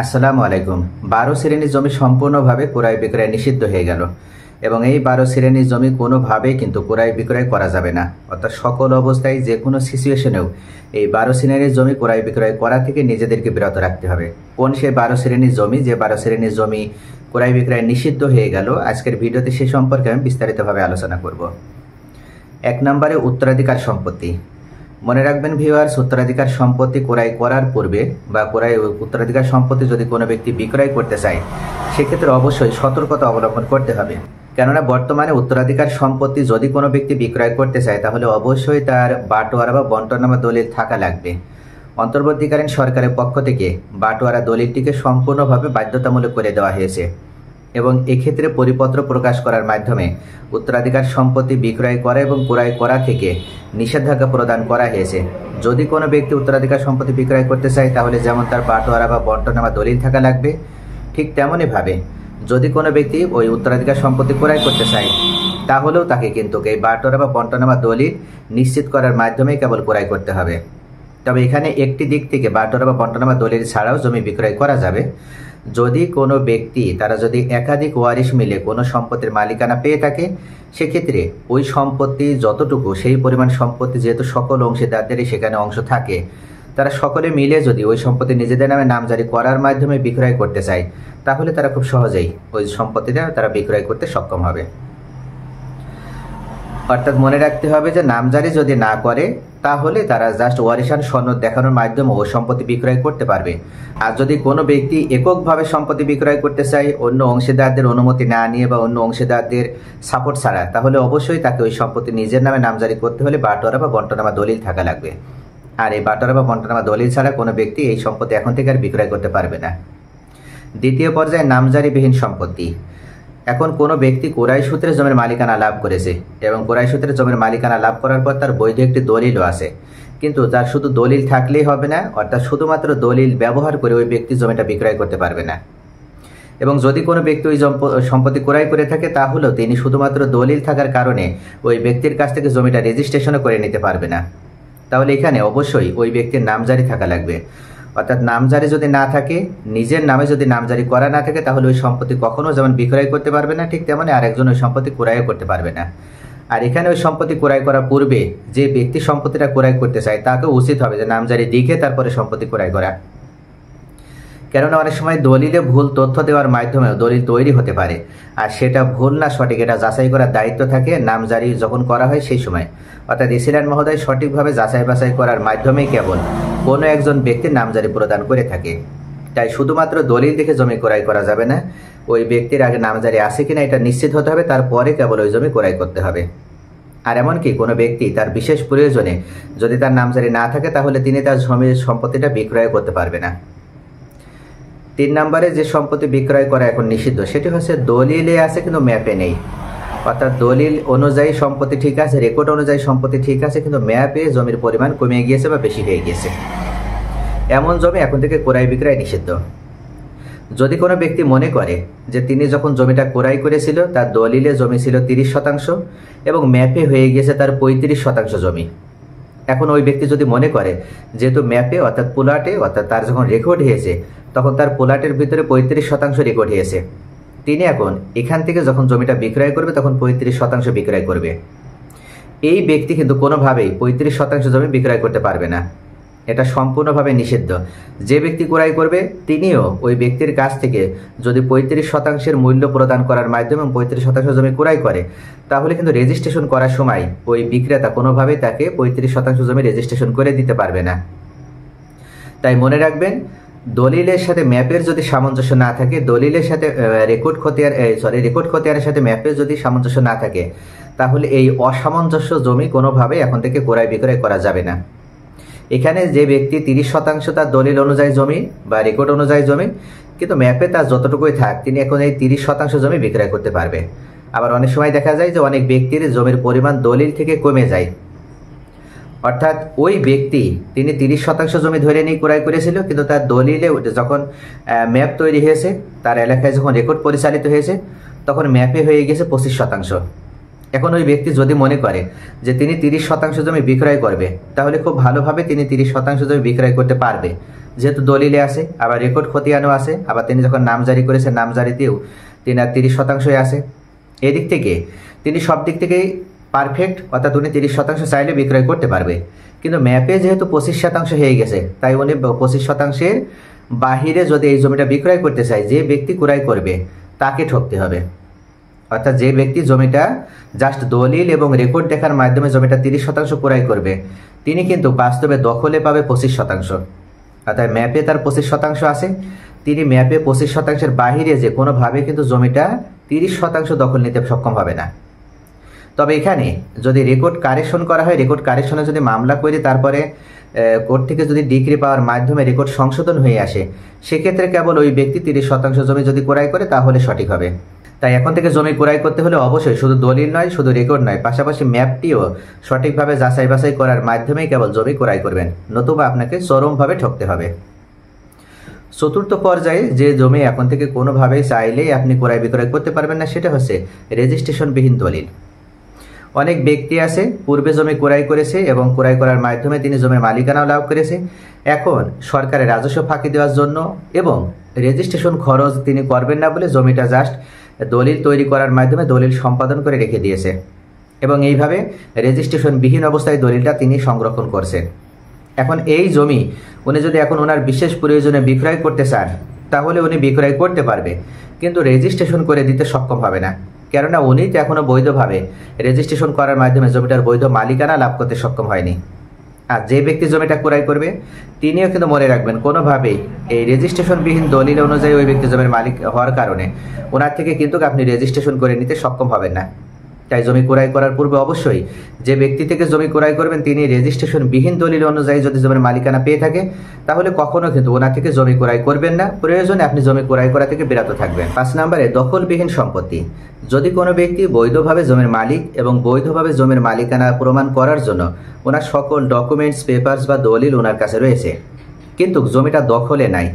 আসসালামু আলাইকুম। 12 শ্রেণীর জমি সম্পূর্ণভাবে ক্রয় বিক্রয় নিষিদ্ধ হয়ে গেল এবং এই 12 শ্রেণীর জমি কোনোভাবেই কিন্তু ক্রয় বিক্রয় করা যাবে না। অর্থাৎ সকল অবস্থায় যে কোনো সিচুয়েশনেও এই 12 শ্রেণীর জমি ক্রয় বিক্রয় করা থেকে নিজেদেরকে বিরত রাখতে হবে। কোন সেই 12 শ্রেণীর জমি, যে 12 শ্রেণীর জমি ক্রয় বিক্রয় নিষিদ্ধ হয়ে গেল, আজকের ভিডিওতে সে সম্পর্কে আমি বিস্তারিতভাবে আলোচনা করব। 1 নম্বরে উত্তরাধিকার সম্পত্তি। মনে রাখবেন ভিউয়ার্স, উত্তরাধিকার সম্পত্তি ক্রয় করার পূর্বে বা উত্তরাধিকার সম্পত্তি যদি কোনো ব্যক্তি বিক্রয় করতে চায়, সেক্ষেত্রে অবশ্যই সতর্কতা অবলম্বন করতে হবে। কেননা বর্তমানে উত্তরাধিকার সম্পত্তি যদি কোনো ব্যক্তি বিক্রয় করতে চায়, তাহলে অবশ্যই তার বাটোয়ারা বা বন্টনামা দলিল থাকা লাগবে। অন্তর্বর্তীকালীন সরকারের পক্ষ থেকে বাটোয়ারা দলিলটিকে সম্পূর্ণভাবে বাধ্যতামূলক করে দেওয়া হয়েছে এবং এক্ষেত্রে পরিপত্র প্রকাশ করার মাধ্যমে উত্তরাধিকার সম্পত্তি বিক্রয় করা এবং ক্রয় করা থেকে নিষেধাজ্ঞা প্রদান করা হয়েছে। যদি কোনো ব্যক্তি উত্তরাধিকার সম্পত্তি বিক্রয় করতে চায়, তাহলে যেমন তার বাটোয়ারা বা বন্টনামা দলিল থাকা লাগবে, ঠিক তেমনইভাবে যদি কোনো ব্যক্তি ওই উত্তরাধিকার সম্পত্তি ক্রয় করতে চায়, তাহলেও তাকে কিন্তু এই বাটোয়ারা বা বন্টনামা দলিল নিশ্চিত করার মাধ্যমেই কেবল ক্রয় করতে হবে। তবে এখানে একটি দিক থেকে বাটোয়ারা বা বন্টনামা দলিল ছাড়াও জমি বিক্রয় করা যাবে। যদি কোনো ব্যক্তি তারা যদি একাধিক ওয়ারিশ মিলে কোনো সম্পত্তির মালিকানা পেয়ে থাকে, সেক্ষেত্রে ওই সম্পত্তি যতটুকু, সেই পরিমাণ সম্পত্তি যেহেতু সকল অংশীদারদেরই সেখানে অংশ থাকে, তারা সকলে মিলে যদি ওই সম্পত্তি নিজেদের নামে নামজারি করার মাধ্যমে বিক্রয় করতে চায়, তাহলে তারা খুব সহজেই ওই সম্পত্তিটা তারা বিক্রয় করতে সক্ষম হবে। অর্থাৎ মনে রাখতে হবে যে নামজারি যদি না করে, তাহলে তারা জাস্ট ওয়ারিশান সনদ দেখানোর মাধ্যমে ওই সম্পত্তি বিক্রয় করতে পারবে। আর যদি কোনো ব্যক্তি এককভাবে সম্পত্তি বিক্রয় করতে চায়, অন্য অংশীদারদের অনুমতি না নিয়ে বা অন্য অংশীদারদের সাপোর্ট ছাড়া, তাহলে অবশ্যই তাকে ওই সম্পত্তি নিজের নামে নামজারি করতে হলে বাটোয়ারা বা বন্টনামা দলিল থাকা লাগবে। আর এই বাটোয়ারা বা বন্টনামা দলিল ছাড়া কোনো ব্যক্তি এই সম্পত্তি এখন থেকে আর বিক্রয় করতে পারবে না। দ্বিতীয় পর্যায়ে নামজারিবিহীন সম্পত্তি। এখন কোনো ব্যক্তি ক্রয় সূত্রে জমির মালিকানা লাভ করেছে এবং ক্রয় সূত্রে জমির মালিকানা লাভ করার পর তার বৈধ একটি দলিলও আছে, কিন্তু তার শুধু দলিল থাকলেই হবে না। অর্থাৎ শুধুমাত্র দলিল ব্যবহার করে ওই ব্যক্তি জমিটা বিক্রয় করতে পারবে না। এবং যদি কোনো ব্যক্তি ওই সম্পত্তি ক্রয় করে থাকে, তাহলেও তিনি শুধুমাত্র দলিল থাকার কারণে ওই ব্যক্তির কাছ থেকে জমিটা রেজিস্ট্রেশনও করে নিতে পারবে না। তাহলে এখানে অবশ্যই ওই ব্যক্তির নামজারি থাকা লাগবে। অর্থাৎ নামজারি যদি না থাকে, নিজের নামে যদি নামজারি করা না থাকে, তাহলে ওই সম্পত্তি কখনো যেমন বিক্রয় করতে পারবে না, ঠিক তেমনি আরেকজন ওই সম্পত্তি ক্রয়ও করতে পারবে না। আর এখানে ওই সম্পত্তি ক্রয় করার পূর্বে যে ব্যক্তি সম্পত্তিটা ক্রয় করতে চায়, তাকে উচিত হবে যে নামজারি দেখে তারপরে সম্পত্তি ক্রয় করা। কেননা অনেক সময় দলিলে ভুল তথ্য দেওয়ার মাধ্যমে দলিল তৈরি হতে পারে, আর সেটা ভুল না সঠিক এটা যাচাই করার দায়িত্ব থাকে নামজারি যখন করা হয় সেই সময়। অর্থাৎ এসিল্যান্ড মহোদয় সঠিকভাবে যাচাই বাছাই করার মাধ্যমেই কেবল কোনো একজন ব্যক্তির নামজারি প্রদান করে থাকে। তাই শুধুমাত্র দলিল দেখে জমি ক্রয় করা যাবে না, ওই ব্যক্তির আগে নামজারি আছে কিনা এটা নিশ্চিত হতে হবে, তারপরে কেবল ওই জমি ক্রয় করতে হবে। আর এমনকি কোনো ব্যক্তি তার বিশেষ প্রয়োজনে যদি তার নামজারি না থাকে, তাহলে তিনি তার জমির সম্পত্তিটা বিক্রয় করতে পারবে না। 3 নম্বরে যে সম্পত্তি বিক্রয় করা এখন নিষিদ্ধ, সেটি হচ্ছে দলিলে আছে কিন্তু ম্যাপে নেই। অর্থাৎ দলিল অনুযায়ী সম্পত্তি ঠিক আছে, রেকর্ড অনুযায়ী সম্পত্তি ঠিক আছে, কিন্তু ম্যাপে জমির পরিমাণ কমে গিয়েছে বা বেশি হয়ে গিয়েছে, এমন জমি এখন থেকে ক্রয় বিক্রয় নিষিদ্ধ। যদি কোনো ব্যক্তি মনে করে যে তিনি যখন জমিটা ক্রয় করেছিল তার দলিলে জমি ছিল 30% এবং ম্যাপে হয়ে গিয়েছে তার 35% জমি, এখন ওই ব্যক্তি যদি মনে করে যেহেতু ম্যাপে অর্থাৎ প্লটে অর্থাৎ তার যখন রেকর্ড হয়েছে তখন তার প্লটের ভিতরে 35% রেকর্ড হয়েছে, তিনি এখন এখান থেকে যখন জমিটা বিক্রয় করবে তখন 35% বিক্রয় করবে। এই ব্যক্তি কিন্তু কোনোভাবেই 35% জমি বিক্রয় করতে পারবে না, এটা সম্পূর্ণভাবে নিষিদ্ধ। যে ব্যক্তি ক্রয় করবে তিনিও ওই ব্যক্তির কাছ থেকে যদি 35% মূল্য প্রদান করার মাধ্যমে 35% জমি ক্রয় করে, তাহলে কিন্তু রেজিস্ট্রেশন করার সময় ওই বিক্রেতা কোনোভাবেই তাকে 35% জমি রেজিস্ট্রেশন করে দিতে পারবে না। তাই মনে রাখবেন, দলিলের সাথে ম্যাপের যদি সামঞ্জস্য না থাকে, দলিলের সাথে রেকর্ড খতিয়ানের সাথে ম্যাপের যদি সামঞ্জস্য না থাকে, তাহলে এই অসামঞ্জস্য জমি কোনোভাবেই এখন থেকে ক্রয় বিক্রয় করা যাবে না। এখানে যে ব্যক্তি 30% তার দলিল অনুযায়ী জমি বা রেকর্ড অনুযায়ী জমি, কিন্তু ম্যাপে তার যতটুকুই থাক তিনি এখন এই 30% জমি বিক্রয় করতে পারবে। আবার অনেক সময় দেখা যায় যে অনেক ব্যক্তির জমির পরিমাণ দলিল থেকে কমে যায়, অর্থাৎ ওই ব্যক্তি তিনি 30% জমি ধরে নিয়ে ক্রয় করেছিল, কিন্তু তার দলিলে যখন ম্যাপ তৈরি হয়েছে, তার এলাকায় যখন রেকর্ড পরিচালিত হয়েছে, তখন ম্যাপে হয়ে গেছে 25%। এখন ওই ব্যক্তি যদি মনে করে যে তিনি 30% জমি বিক্রয় করবে, তাহলে খুব ভালোভাবে তিনি 30% জমি বিক্রয় করতে পারবে, যেহেতু দলিলে আছে, আবার রেকর্ড খতিয়ানও আছে, আবার তিনি যখন নামজারি করেছেন নামজারিতেও তিনি আর 30% আছে। এদিক থেকে তিনি সব দিক থেকেই পারফেক্ট, অর্থাৎ উনি 30% চাইলে বিক্রয় করতে পারবে। কিন্তু ম্যাপে যেহেতু 25% হয়ে গেছে, তাই উনি 25%-এর বাহিরে যদি এই জমিটা বিক্রয় করতে চায়, যে ব্যক্তি ক্রয় করবে তাকে ঠকতে হবে। অর্থাৎ যে ব্যক্তি জমিটা জাস্ট দলিল এবং রেকর্ড দেখার মাধ্যমে জমিটা 30% ক্রয় করবে, তিনি কিন্তু বাস্তবে দখলে পাবে 25%। অর্থাৎ ম্যাপে তার 25% আছে, তিনি ম্যাপে 25%-এর বাহিরে যে কোনোভাবে কিন্তু জমিটা 30% দখল নিতে সক্ষম হবে না। তবে এখানে যদি রেকর্ড কারেকশন করা হয়, রেকর্ড কারেকশনে যদি মামলা করে তারপরে কোর্ট থেকে যদি ডিগ্রি পাওয়ার মাধ্যমে রেকর্ড সংশোধন হয়ে আসে, সেক্ষেত্রে কেবল ওই ব্যক্তি 30% জমি যদি ক্রয় করে তাহলে সঠিক হবে। তাই এখন থেকে জমি ক্রয় করতে হলে অবশ্যই শুধু দলিল নয়, শুধু রেকর্ড নয়, পাশাপাশি ম্যাপটিও সঠিকভাবে যাচাই বাছাই করার মাধ্যমেই কেবল জমি ক্রয় করবেন, নতুবা আপনাকে চরমভাবে ঠকতে হবে। চতুর্থ পর্যায়ে যে জমি এখন থেকে কোনোভাবেই চাইলেই আপনি ক্রয় বিক্রয় করতে পারবেন না, সেটা হচ্ছে রেজিস্ট্রেশনবিহীন দলিল। অনেক ব্যক্তি আছে পূর্বে জমি ক্রয় করেছে এবং ক্রয় করার মাধ্যমে তিনি জমির মালিকানাও লাভ করেছে, এখন সরকারের রাজস্ব ফাঁকি দেওয়ার জন্য এবং রেজিস্ট্রেশন খরচ তিনি করবেন না বলে জমিটা জাস্ট দলিল তৈরি করার মাধ্যমে দলিল সম্পাদন করে রেখে দিয়েছে এবং এইভাবে রেজিস্ট্রেশনবিহীন অবস্থায় দলিলটা তিনি সংরক্ষণ করছেন। এখন এই জমি উনি যদি এখন ওনার বিশেষ প্রয়োজনে বিক্রয় করতে চান, তাহলে উনি বিক্রয় করতে পারবে, কিন্তু রেজিস্ট্রেশন করে দিতে সক্ষম হবে না, কেননা উনি তো এখনো বৈধভাবে রেজিস্ট্রেশন করার মাধ্যমে জমিটার বৈধ মালিকানা লাভ করতে সক্ষম হয়নি। আর যে ব্যক্তি জমিটা ক্রয় করবে তিনিও কিন্তু মনে রাখবেন, কোনোভাবেই এই রেজিস্ট্রেশনবিহীন দলিল অনুযায়ী ওই ব্যক্তি জমির মালিক হওয়ার কারণে ওনার থেকে কিন্তু আপনি রেজিস্ট্রেশন করে নিতে সক্ষম হবেন না। তাই জমি ক্রয় করার পূর্বে অবশ্যই যে ব্যক্তি থেকে জমি ক্রয় করবেন তিনি রেজিস্ট্রেশনবিহীন দলিল অনুযায়ী যদি জমির মালিকানা পেয়ে থাকে, তাহলে কখনো কিন্তু ওনার থেকে জমি ক্রয় করবেন না, প্রয়োজনে আপনি জমি ক্রয় করা থেকে বিরত থাকবেন। 5 নম্বরে দখলবিহীন সম্পত্তি। যদি কোনো ব্যক্তি বৈধভাবে জমির মালিক এবং বৈধভাবে জমির মালিকানা প্রমাণ করার জন্য ওনার সকল ডকুমেন্টস, পেপারস বা দলিল ওনার কাছে রয়েছে, কিন্তু জমিটা দখলে নাই,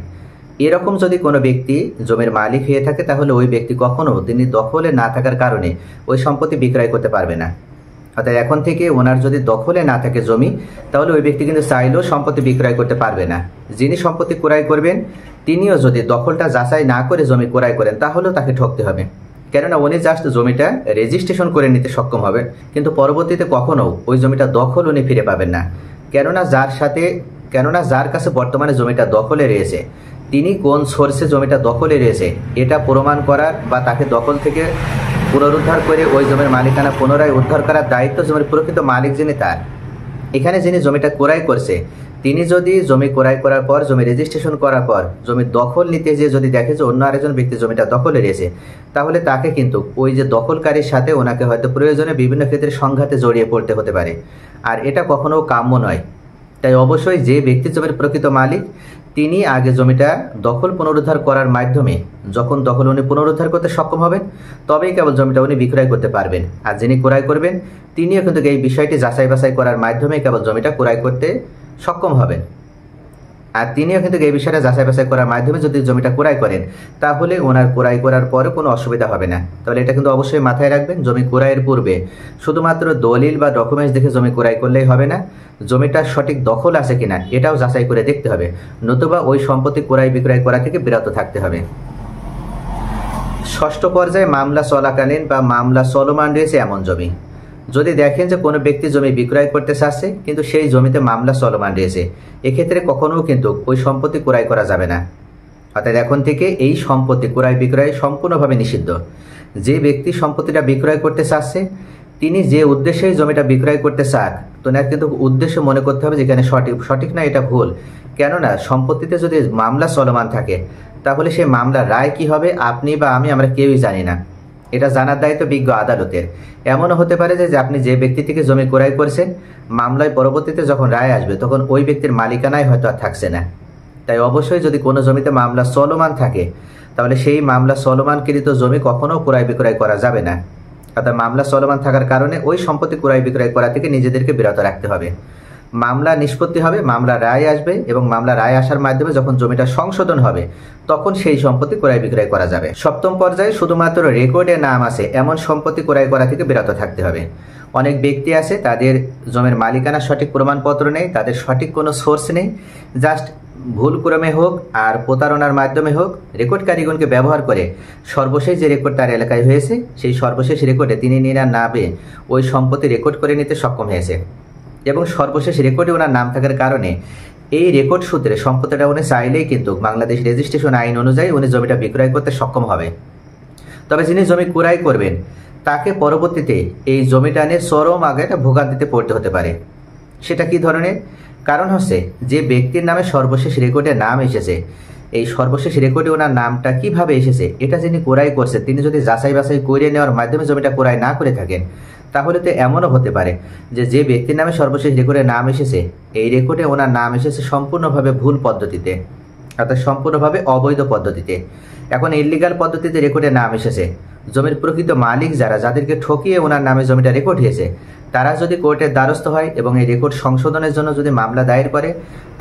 এরকম যদি কোনো ব্যক্তি জমির মালিক হয়ে থাকে, তাহলে ওই ব্যক্তি কখনো তিনি দখলে না থাকার কারণে ওই সম্পত্তি বিক্রয় করতে পারবে না। অর্থাৎ এখন থেকে ওনার যদি দখলে না থাকে জমি, তাহলে ওই ব্যক্তি কিন্তু চাইলেও সম্পত্তি বিক্রয় করতে পারবে না। যিনি সম্পত্তি ক্রয় করবেন তিনিও যদি দখলটা যাচাই না করে জমি ক্রয় করেন, তাহলেও তাকে ঠকতে হবে, কেননা উনি জাস্ট জমিটা রেজিস্ট্রেশন করে নিতে সক্ষম হবেন, কিন্তু পরবর্তীতে কখনো ওই জমিটা দখল উনি ফিরে পাবেন না। কেননা যার কাছে বর্তমানে জমিটা দখলে রয়েছে, তিনি কোন সোর্সে জমিটা দখলে রয়েছে এটা প্রমাণ করার বা তাকে দখল থেকে পুনরুদ্ধার করে ওই জমির মালিকানা পুনরায় উদ্ধার করার দায়িত্ব জমির প্রকৃত মালিক যিনি তার। এখানে যিনি জমিটা ক্রয় করছে তিনি যদি জমি ক্রয় করার পর, জমি রেজিস্ট্রেশন করার পর জমির দখল নিতে যেয়ে যদি দেখে যে অন্য আরেকজন ব্যক্তি জমিটা দখলে রয়েছে, তাহলে তাকে কিন্তু ওই যে দখলকারীর সাথে ওনাকে হয়তো প্রয়োজনে বিভিন্ন ক্ষেত্রে সংঘাতে জড়িয়ে পড়তে হতে পারে, আর এটা কখনো কাম্য নয়। তাই অবশ্যই যে ব্যক্তি জমির প্রকৃত মালিক তিনি আগে জমিটা দখল পুনরুদ্ধার করার মাধ্যমে, যখন দখল উনি পুনরুদ্ধার করতে সক্ষম হবেন, তবেই কেবল জমিটা উনি বিক্রয় করতে পারবেন। আর যিনি ক্রয় করবেন তিনিও কিন্তু এই বিষয়টি যাচাই বাছাই করার মাধ্যমে কেবল জমিটা ক্রয় করতে সক্ষম হবেন। আর তিনিও কিন্তু এই বিষয়টা যাচাই বাছাই করার মাধ্যমে যদি জমিটা ক্রয় করেন, তাহলে ওনার ক্রয় করার পরে কোনো অসুবিধা হবে না। তাহলে এটা কিন্তু অবশ্যই মাথায় রাখবেন, জমি ক্রয়ের পূর্বে শুধুমাত্র দলিল বা ডকুমেন্টস দেখে জমি ক্রয় করলেই হবে না, জমিটার সঠিক দখল আছে কিনা এটাও যাচাই করে দেখতে হবে, নতুবা ওই সম্পত্তি ক্রয় বিক্রয় করা থেকে বিরত থাকতে হবে। 6ষ্ঠ পর্যায়ে মামলা চলাকালীন বা মামলা চলমান রয়েছে এমন জমি। যদি দেখেন যে কোনো ব্যক্তি জমি বিক্রয় করতে চাচ্ছে কিন্তু সেই জমিতে মামলা চলমান রয়েছে, এক্ষেত্রে কখনো কিন্তু ওই সম্পত্তি ক্রয় করা যাবে না। অর্থাৎ এখন থেকে এই সম্পত্তি ক্রয় বিক্রয় সম্পূর্ণভাবে নিষিদ্ধ। যে ব্যক্তি সম্পত্তিটা বিক্রয় করতে চাচ্ছে তিনি যে উদ্দেশ্যে জমিটা বিক্রয় করতে চাক, তো না কিন্তু উদ্দেশ্য মনে করতে হবে যেখানে সঠিক না এটা ভুল। কেননা সম্পত্তিতে যদি মামলা চলমান থাকে, তাহলে সেই মামলার রায় কি হবে আপনি বা আমরা কেউই জানি না, এটা জানার দায়িত্ব বিজ্ঞ আদালতের। এমনও হতে পারে যে আপনি যে ব্যক্তি থেকে জমি ক্রয় করেছেন, মামলায় পরবর্তীতে যখন রায় আসবে তখন ওই ব্যক্তির মালিকানায় হয়তো আর থাকছে না। তাই অবশ্যই যদি কোনো জমিতে মামলা চলমান থাকে, তাহলে সেই মামলা চলমানকৃত জমি কখনো ক্রয় বিক্রয় করা যাবে না। অর্থাৎ মামলা চলমান থাকার কারণে ওই সম্পত্তি ক্রয় বিক্রয় করা থেকে নিজেদেরকে বিরত রাখতে হবে। মামলা নিষ্পত্তি হবে, মামলা রায় আসবে এবং মামলা রায় আসার মাধ্যমে যখন জমিটা সংশোধন হবে তখন সেই সম্পত্তি ক্রয় বিক্রয় করা যাবে। সপ্তম পর্যায়ে শুধুমাত্র রেকর্ডে নাম আছে এমন সম্পত্তি ক্রয় করা থেকে বিরত থাকতে হবে। অনেক ব্যক্তি আছে তাদের জমির মালিকানা সঠিক প্রমাণপত্র নেই, তাদের সঠিক কোনো সোর্স নেই, জাস্ট ভুলক্রমে হোক আর প্রতারণার মাধ্যমে হোক রেকর্ড কারিগণকে ব্যবহার করে সর্বশেষ যে রেকর্ড তার এলাকায় হয়েছে সেই সর্বশেষ রেকর্ডে তিনি নিরার নামে ওই সম্পত্তি রেকর্ড করে নিতে সক্ষম হয়েছে এবং সর্বশেষ রেকর্ডে ওনার নাম থাকার কারণে এই রেকর্ড সূত্রে সম্পত্তিটা উনি চাইলেই কিন্তু বাংলাদেশ রেজিস্ট্রেশন আইন অনুযায়ী উনি জমিটা বিক্রয় করতে সক্ষম হবে। তবে যিনি জমি ক্রয় করবেন তাকে পরবর্তীতে এই জমিটা নিয়ে চরম আগে একটা ভোগান্তিতে পড়তে হতে পারে। সেটা কি ধরনের? কারণ হচ্ছে যে ব্যক্তির নামে সর্বশেষ রেকর্ডে নাম এসেছে, এই সর্বশেষ রেকর্ডে ওনার নামটা কিভাবে এসেছে এটা যিনি ক্রয় করছে তিনি যদি যাচাই বাছাই করে নেওয়ার মাধ্যমে জমিটা ক্রয় না করে থাকেন তাহলে তো এমনও হতে পারে যে ব্যক্তির নামে সর্বশেষ রেকর্ডে নাম এসেছে এই রেকর্ডে ওনার নাম এসেছে সম্পূর্ণভাবে ভুল পদ্ধতিতে, অর্থাৎ সম্পূর্ণভাবে অবৈধ পদ্ধতিতে। এখন ইলিগাল পদ্ধতিতে রেকর্ডে নাম এসেছে, জমির প্রকৃত মালিক যাদেরকে ঠকিয়ে ওনার নামে জমিটা রেকর্ড হয়েছে তারা যদি কোর্টের দ্বারস্থ হয় এবং এই রেকর্ড সংশোধনের জন্য যদি মামলা দায়ের করে,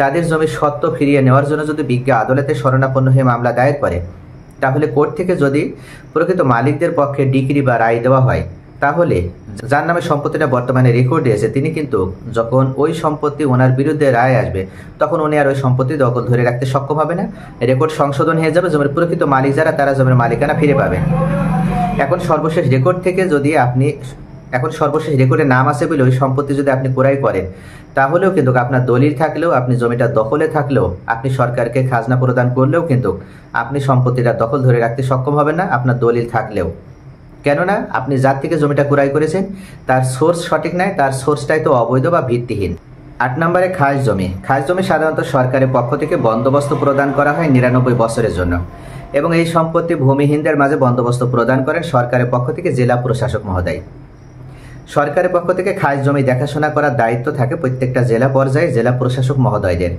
তাদের জমির সত্ত্ব ফিরিয়ে নেওয়ার জন্য যদি বিজ্ঞ আদালতে শরণাপন্ন হয়ে মামলা দায়ের করে, তাহলে কোর্ট থেকে যদি প্রকৃত মালিকদের পক্ষে ডিক্রি বা রায় দেওয়া হয় তাহলে যার নামে সম্পত্তিটা বর্তমানে রেকর্ডে আছে তিনি কিন্তু যখন ওই সম্পত্তি ওনার বিরুদ্ধে রায় আসবে তখন উনি আর ওই সম্পত্তি দখল ধরে রাখতে সক্ষম হবে না, রেকর্ড সংশোধন হয়ে যাবে, জমির প্রকৃত মালিক যারা তারা জমির মালিকানা ফিরে পাবে। এখন সর্বশেষ রেকর্ড থেকে যদি এখন সর্বশেষ রেকর্ডে নাম আছে বলে ওই সম্পত্তি যদি আপনি ক্রয় করেন তাহলেও কিন্তু আপনার দলিল থাকলেও, আপনি জমিটা দখলে থাকলেও, আপনি সরকারকে খাজনা প্রদান করলেও কিন্তু আপনি সম্পত্তিটা দখল ধরে রাখতে সক্ষম হবেন না আপনার দলিল থাকলেও। কেননা আপনি যার থেকে জমিটা ক্রয় করেছেন তার সোর্স সঠিক নয়, তার সোর্সটাই তো অবৈধ বা ভিত্তিহীন। 8 নম্বরে খাস জমি। খাস জমি সাধারণত সরকারের পক্ষ থেকে বন্দোবস্ত প্রদান করা হয় 99 বছরের জন্য এবং এই সম্পত্তি ভূমিহীনদের মাঝে বন্দোবস্ত প্রদান করেন সরকারের পক্ষ থেকে জেলা প্রশাসক মহোদয়। সরকারের পক্ষ থেকে খাস জমি দেখাশোনা করার দায়িত্ব থাকে প্রত্যেকটা জেলা পর্যায়ে জেলা প্রশাসক মহোদয়দের।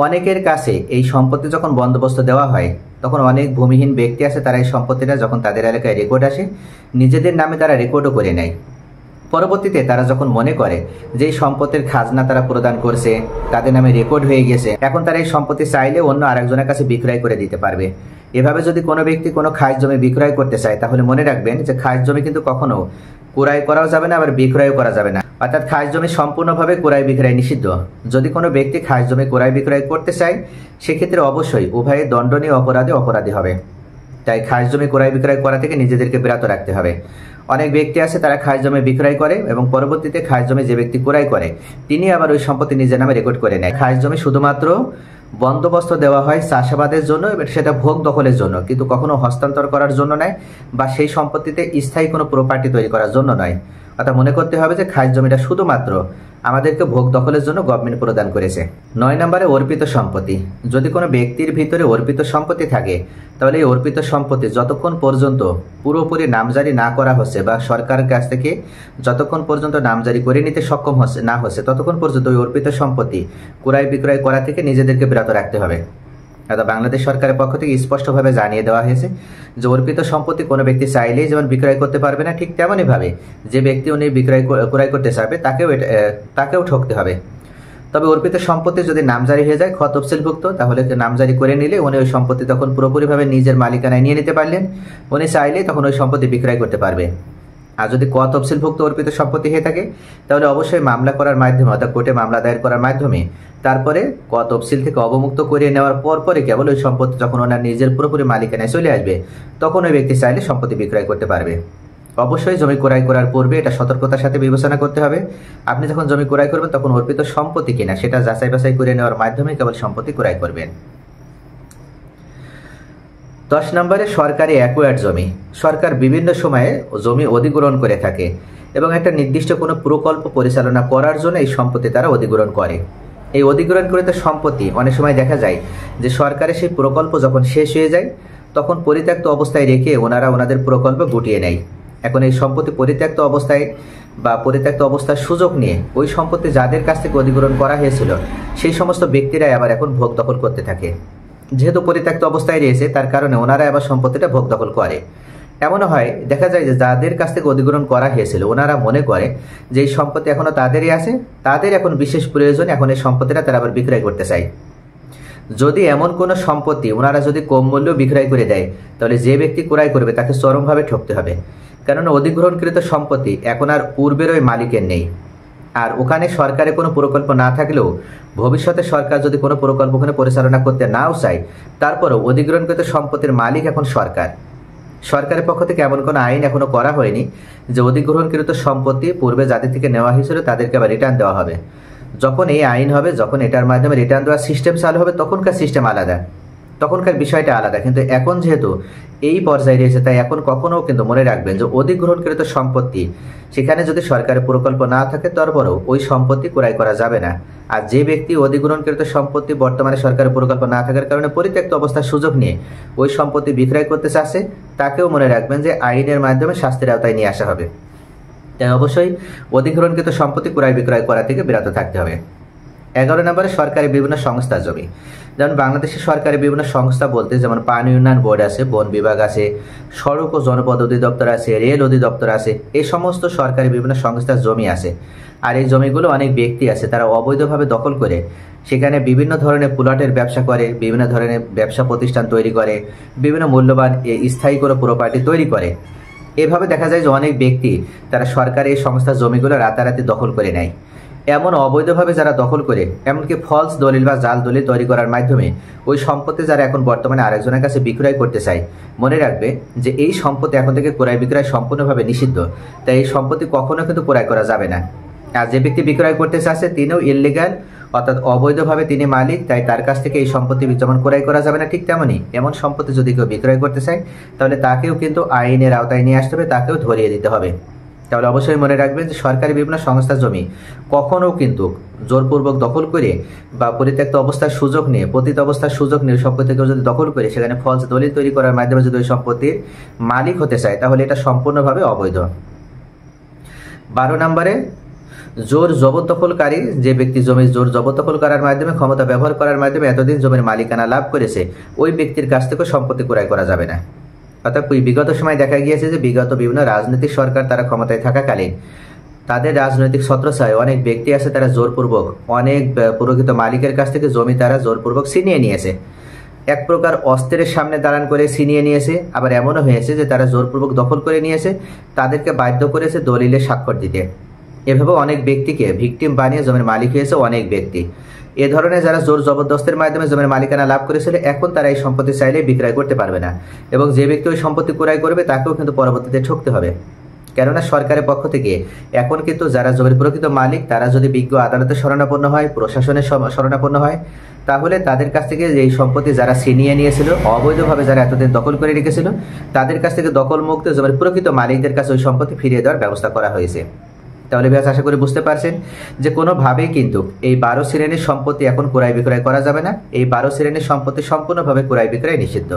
অনেকের কাছে এই সম্পত্তি যখন বন্দোবস্ত দেওয়া হয় তখন অনেক ভূমিহীন ব্যক্তি আছে তারা এই সম্পত্তিটা যখন তাদের এলাকায় রেকর্ড আসে নিজেদের নামে তারা রেকর্ডও করে নেয়। পরবর্তীতে তারা যখন মনে করে যে এই সম্পত্তির খাজনা তারা প্রদান করছে, তাদের নামে রেকর্ড হয়ে গেছে, এখন তারা এই সম্পত্তি চাইলে অন্য আরেকজনের কাছে বিক্রয় করে দিতে পারবে। এভাবে যদি কোনো ব্যক্তি কোনো খাস জমি বিক্রয় করতে চায় তাহলে মনে রাখবেন যে খাস জমি কিন্তু কখনো ক্রয় করাও যাবে না, আবার বিক্রয়ও করা যাবে না, অর্থাৎ খাস জমি সম্পূর্ণভাবে ক্রয় বিক্রয় নিষিদ্ধ। যদি কোনো ব্যক্তি খাস জমি ক্রয় বিক্রয় করতে চায় সেক্ষেত্রে অবশ্যই উভয়ে দণ্ডনীয় অপরাধী হবে। তাই খাস জমি ক্রয় বিক্রয় করা থেকে নিজেদেরকে বিরত রাখতে হবে। অনেক ব্যক্তি আছে তারা খাস জমি বিক্রয় করে এবং পরবর্তীতে খাস জমি যে ব্যক্তি ক্রয় করে তিনি আবার ওই সম্পত্তি নিজের নামে রেকর্ড করে নেয়। খাস জমি শুধুমাত্র বন্দোবস্ত দেওয়া হয় চাষাবাদের জন্য, সেটা ভোগ দখলের জন্য, কিন্তু কখনো হস্তান্তর করার জন্য নয় বা সেই সম্পত্তিতে স্থায়ী কোনো প্রপার্টি তৈরি করার জন্য নয়। অর্থাৎ মনে করতে হবে যে খাস জমিটা শুধুমাত্র আমাদেরকে ভোগ দখলের জন্য গভর্নমেন্ট প্রদান করেছে। 9 নম্বরে অর্পিত সম্পত্তি। যদি কোনো ব্যক্তির ভিতরে অর্পিত সম্পত্তি থাকে তাহলে এই অর্পিত সম্পত্তি যতক্ষণ পর্যন্ত পুরোপুরি নামজারি না করা হচ্ছে বা সরকারের কাছ থেকে যতক্ষণ পর্যন্ত নামজারি করে নিতে সক্ষম না হচ্ছে ততক্ষণ পর্যন্ত ওই অর্পিত সম্পত্তি ক্রয় বিক্রয় করা থেকে নিজেদেরকে বিরত রাখতে হবে। অর্থাৎ বাংলাদেশ সরকারের পক্ষ থেকে স্পষ্টভাবে জানিয়ে দেওয়া হয়েছে যে অর্পিত সম্পত্তি কোনো ব্যক্তি চাইলেই যেমন বিক্রয় করতে পারবে না, ঠিক তেমনই ভাবে যে ব্যক্তি উনি ক্রয় করতে চাইবে তাকেও ঠকতে হবে। তবে অর্পিত সম্পত্তি যদি নামজারি হয়ে যায় তফসিলভুক্ত তাহলে নামজারি করে নিলে উনি ওই সম্পত্তি তখন পুরোপুরিভাবে নিজের মালিকানায় নিয়ে নিতে পারলেন, উনি চাইলেই তখন ওই সম্পত্তি বিক্রয় করতে পারবে। আর যদি তফসিলভুক্ত অর্পিত সম্পত্তি হয়ে থাকে তাহলে অবশ্যই মামলা করার মাধ্যমে অর্থাৎ কোর্টে মামলা দায়ের করার মাধ্যমে তারপরে তফসিল থেকে অবমুক্ত করিয়ে নেওয়ার পরে কেবল ওই সম্পত্তি যখন ওনার নিজের পুরোপুরি মালিকানায় চলে আসবে তখন ওই ব্যক্তি চাইলে সম্পত্তি বিক্রয় করতে পারবে। অবশ্যই জমি ক্রয় করার পূর্বে এটা সতর্কতার সাথে বিবেচনা করতে হবে। আপনি যখন জমি ক্রয় করবেন তখন অর্পিত সম্পত্তি কিনা সেটা যাচাই বাছাই করে নেওয়ার মাধ্যমে কেবল সম্পত্তি ক্রয় করবেন। 10 নম্বরে সরকারি অ্যাকোয়ার্ড জমি। সরকার বিভিন্ন সময়ে জমি অধিগ্রহণ করে থাকে এবং একটা নির্দিষ্ট কোনো প্রকল্প পরিচালনা করার জন্য এই সম্পত্তি তারা অধিগ্রহণ করে। এই অধিগ্রহণকৃত সম্পত্তি অনেক সময় দেখা যায় যে সরকারের সেই প্রকল্প যখন শেষ হয়ে যায় তখন পরিত্যক্ত অবস্থায় রেখে ওনারা ওনাদের প্রকল্প গুটিয়ে নেয়। এখন এই সম্পত্তি পরিত্যক্ত অবস্থার সুযোগ নিয়ে ওই সম্পত্তি যাদের কাছ থেকে অধিগ্রহণ করা হয়েছিল সেই সমস্ত ব্যক্তিরাই আবার এখন ভোগ দখল করতে থাকে। যেহেতু পরিত্যক্ত অবস্থায় রয়েছে তার কারণে ওনারা আবার সম্পত্তিটা ভোগ দখল করে। এমনও হয়, দেখা যায় যে যাদের কাছ থেকে অধিগ্রহণ করা হয়েছিল ওনারা মনে করে যে এই সম্পত্তি এখনো তাদেরই আছে, তাদের এখন বিশেষ প্রয়োজন, এখন এই সম্পত্তিটা তারা আবার বিক্রয় করতে চায়। যদি এমন কোনো সম্পত্তি ওনারা যদি কম মূল্য বিক্রয় করে দেয়, তাহলে যে ব্যক্তি ক্রয় করবে তাকে চরমভাবে ঠকতে হবে। কেননা অধিগ্রহণকৃত সম্পত্তি এখন আর পূর্বের ওই মালিকের নেই। আর ওখানে সরকারের কোনো প্রকল্প না থাকলেও ভবিষ্যতে সরকার যদি কোনো প্রকল্প ওখানে পরিচালনা করতে নাও চায়, তারপরেও অধিগ্রহণকৃত সম্পত্তির মালিক এখন সরকার। সরকারের পক্ষ থেকে এমন কোনো আইন এখনো করা হয়নি যে অধিগ্রহণকৃত সম্পত্তি পূর্বে যাদের থেকে নেওয়া হয়েছিল তাদেরকে আবার রিটার্ন দেওয়া হবে। যখন এই আইন হবে, যখন এটার মাধ্যমে রিটার্ন দেওয়ার সিস্টেম চালু হবে, তখনকার সিস্টেম আলাদা, তখনকার বিষয়টা আলাদা। কিন্তু এখন যেহেতু এই পর্যায়ে রয়েছে, তাই এখন কখনো কিন্তু মনে রাখবেন যে অধিগ্রহণকৃত সম্পত্তি সেখানে যদি সরকারের প্রকল্প না থাকে, তারপরেও ওই সম্পত্তি ক্রয় করা যাবে না। আর যে ব্যক্তি অধিগ্রহণকৃত সম্পত্তি বর্তমানে সরকারের প্রকল্প না থাকার কারণে পরিত্যক্ত অবস্থার সুযোগ নিয়ে ওই সম্পত্তি বিক্রয় করতে চাচ্ছে, তাকেও মনে রাখবেন যে আইনের মাধ্যমে শাস্তির আওতায় নিয়ে আসা হবে। তাই অবশ্যই অধিগ্রহণকৃত সম্পত্তি ক্রয় বিক্রয় করা থেকে বিরত থাকতে হবে। 11 নম্বরে সরকারি বিভিন্ন সংস্থার জমি। যেমন বাংলাদেশের সরকারি বিভিন্ন সংস্থা বলতে যেমন পানি উন্নয়ন বোর্ড আছে, বন বিভাগ আছে, সড়ক ও জনপদ অধিদপ্তর আছে, রেল অধিদপ্তর আছে, এই সমস্ত সরকারি বিভিন্ন সংস্থার জমি আছে। আর এই জমিগুলো অনেক ব্যক্তি আছে তারা অবৈধভাবে দখল করে সেখানে বিভিন্ন ধরনের প্লটের ব্যবসা করে, বিভিন্ন ধরনের ব্যবসা প্রতিষ্ঠান তৈরি করে, বিভিন্ন মূল্যবান স্থায়ী কোনো প্রপার্টি তৈরি করে। এভাবে দেখা যায় যে অনেক ব্যক্তি তারা সরকারি এই সংস্থার জমিগুলো রাতারাতি দখল করে নেয়। এমন অবৈধভাবে যারা দখল করে, এমনকি ফলস দলিল বা জাল দলিল তৈরি করার মাধ্যমে ওই সম্পত্তি যারা এখন বর্তমানে আরেকজনের কাছে বিক্রয় করতে চায়, মনে রাখবে যে এই সম্পত্তি এখন থেকে ক্রয় বিক্রয় সম্পূর্ণভাবে নিষিদ্ধ। তাই এই সম্পত্তি কখনো কিন্তু ক্রয় করা যাবে না। আর যে ব্যক্তি বিক্রয় করতে চাচ্ছে তিনিও ইললিগাল, অর্থাৎ অবৈধভাবে তিনি মালিক, তাই তার কাছ থেকে এই সম্পত্তি যেমন ক্রয় করা যাবে না, ঠিক তেমনই এমন সম্পত্তি যদি কেউ বিক্রয় করতে চায় তাহলে তাকেও কিন্তু আইনের আওতায় নিয়ে আসতে হবে, তাকেও ধরিয়ে দিতে হবে। তাহলে অবশ্যই মনে রাখবেন যে সরকারি বিভিন্ন সংস্থার জমি কখনো কিন্তু জোরপূর্বক দখল করে বা পরিত্যক্ত অবস্থার সুযোগ নিয়ে, পতিত অবস্থার সুযোগ নিয়ে সম্পত্তি কেউ যদি দখল করে সেখানে ফলস দলিল তৈরি করার মাধ্যমে যদি ওই সম্পত্তির মালিক হতে চায়, তাহলে এটা সম্পূর্ণভাবে অবৈধ। 12 নম্বরে জোর জবরদখলকারী, যে ব্যক্তি জমি জোর জবরদখল করার মাধ্যমে, ক্ষমতা ব্যবহার করার মাধ্যমে এতদিন জমির মালিকানা লাভ করেছে, ওই ব্যক্তির কাছ থেকে সম্পত্তি ক্রয় করা যাবে না। অর্থাৎ বিগত সময় দেখা গিয়েছে যে বিগত বিভিন্ন রাজনৈতিক সরকার তারা ক্ষমতায় থাকাকালীন তাদের রাজনৈতিক ছত্রছায়ায় অনেক ব্যক্তি আছে তারা জোরপূর্বক অনেক প্রকৃত মালিকের কাছ থেকে জমি তারা জোরপূর্বক ছিনিয়ে নিয়েছে। এক প্রকার অস্ত্রের সামনে দাঁড়ান করে ছিনিয়ে নিয়েছে। আবার এমনও হয়েছে যে তারা জোরপূর্বক দখল করে নিয়েছে, তাদেরকে বাধ্য করেছে দলিলে স্বাক্ষর দিতে। এভাবে অনেক ব্যক্তিকে ভিকটিম বানিয়ে জমির মালিক হয়েছে অনেক ব্যক্তি। এ ধরনের যারা জোর জবরদস্তের মাধ্যমে জমির মালিকানা লাভ করেছিল, এখন তারা এই সম্পত্তি চাইলে বিক্রয় করতে পারবে না, এবং যে ব্যক্তি ওই সম্পত্তি ক্রয় করবে তাকেও কিন্তু পরবর্তীতে ঠকতে হবে। কেননা সরকারের পক্ষ থেকে এখন কিন্তু যারা জমির প্রকৃত মালিক তারা যদি বিজ্ঞ আদালতে শরণাপন্ন হয়, প্রশাসনের শরণাপন্ন হয়, তাহলে তাদের কাছ থেকে এই সম্পত্তি যারা ছিনিয়ে নিয়েছিল, অবৈধভাবে যারা এতদিন দখল করে রেখেছিল, তাদের কাছ থেকে দখল মুক্ত জমির প্রকৃত মালিকদের কাছে ওই সম্পত্তি ফিরিয়ে দেওয়ার ব্যবস্থা করা হয়েছে। তাহলে ব্যাস আশা করি বুঝতে পারছেন যে কোনোভাবেই কিন্তু এই 12 শ্রেণীর সম্পত্তি এখন ক্রয় বিক্রয় করা যাবে না। এই 12 শ্রেণীর সম্পত্তি সম্পূর্ণভাবে ক্রয় বিক্রয় নিষিদ্ধ।